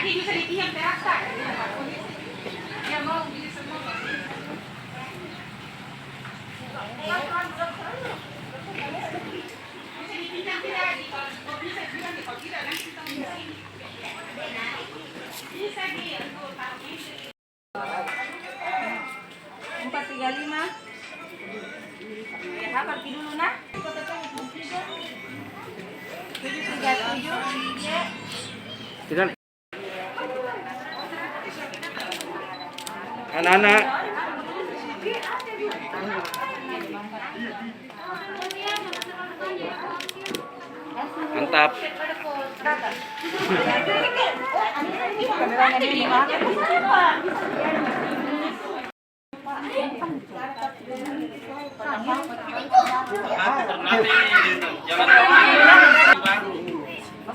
Tadi bisa dipihak terasa. Ya mau beli semua. Bisa dipihak tidak? Kalau bisa bilang kalau tidak nanti kita mesti. Bisa dia untuk taruh ini. 435. Ya, hafal dulu nah. 737. Ya. Tidak. Anak-anak. Mantap.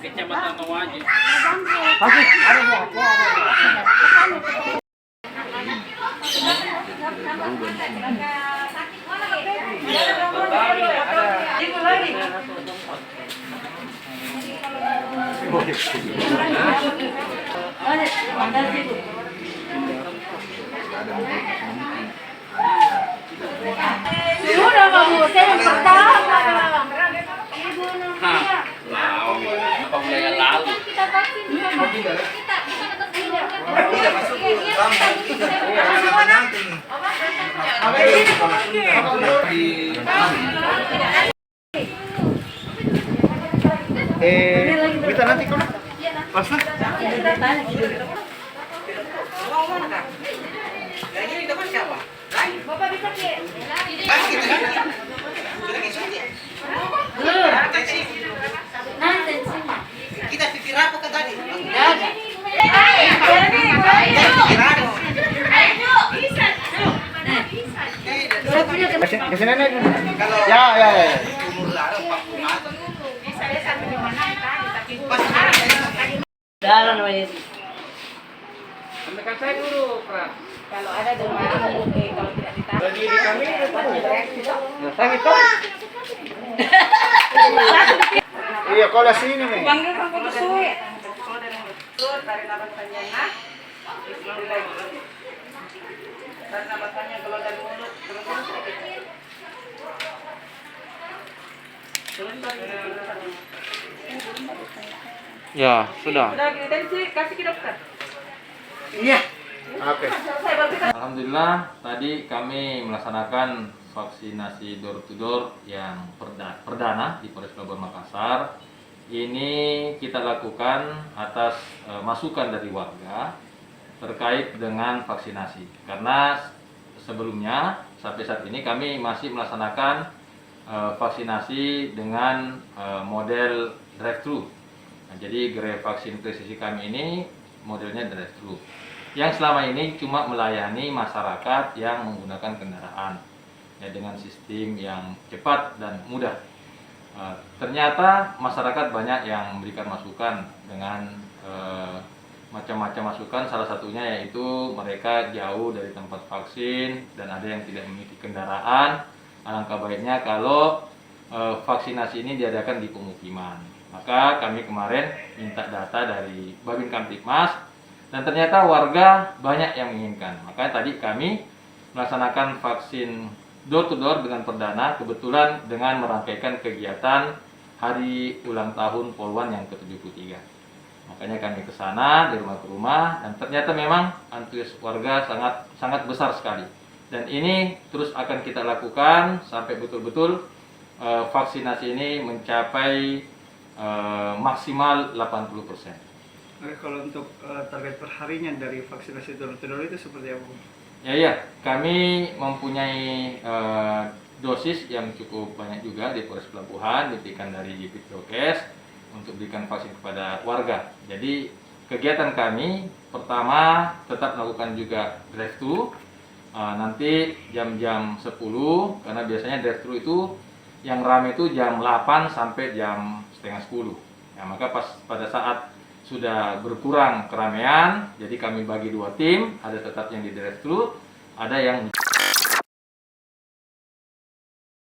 Kecamatan Tawaji. Pasti ada ya. Sudah kamu, saya yang pertama. Pembelian lalu. Kita vaksin, kita Kita nanti kau pas lah. Ini dapat siapa? Bapak bisa ke? Kita pikir apa kan tadi? Kesini nih. Ya. Jalan wes. Sampaikan saya dulu, Pak. Kalau ada demam, kalau tidak ditahan. Bagi di kami Itu. Iya, kau lihat sini nih. Panggil Kang Putu Suwi. Tarik nafas panjang nah. Bismillah. Tarik nafas panjang keluar dari mulut. Terus sedikit. Ya, sudah. Udah gini tensi kasih ke dokter. Iya. Oke. Selesai baru kita. Alhamdulillah tadi kami melaksanakan vaksinasi door to door yang perdana di Polres Pelabuhan Makassar. Ini kita lakukan atas masukan dari warga terkait dengan vaksinasi. Karena sebelumnya sampai saat ini kami masih melaksanakan vaksinasi dengan model drive-thru. Nah, jadi gerai vaksin presisi kami ini modelnya drive-thru. Yang selama ini cuma melayani masyarakat yang menggunakan kendaraan ya, dengan sistem yang cepat dan mudah. Ternyata masyarakat banyak yang memberikan masukan dengan macam-macam masukan, salah satunya yaitu mereka jauh dari tempat vaksin dan ada yang tidak memiliki kendaraan. Alangkah baiknya kalau vaksinasi ini diadakan di pemukiman. Maka kami kemarin minta data dari Babin Kamtibmas dan ternyata warga banyak yang menginginkan. Maka tadi kami melaksanakan vaksin door to door dengan perdana, kebetulan dengan merangkaikan kegiatan hari ulang tahun Polwan yang ke-73. Makanya kami ke sana, di rumah ke rumah, dan ternyata memang antusias warga sangat besar sekali. Dan ini terus akan kita lakukan sampai betul-betul vaksinasi ini mencapai maksimal 80%. Kalau untuk target perharinya dari vaksinasi door to door itu seperti apa? Ya, kami mempunyai dosis yang cukup banyak juga di Polres Pelabuhan, diberikan dari Dinkes untuk berikan vaksin kepada warga. Jadi kegiatan kami pertama tetap melakukan juga drive-thru, nanti jam-jam 10, karena biasanya drive-thru itu yang ramai itu jam 8 sampai jam setengah 10. Ya, maka pada saat sudah berkurang keramaian, jadi kami bagi dua tim, ada tetap yang di drive-thru, ada yang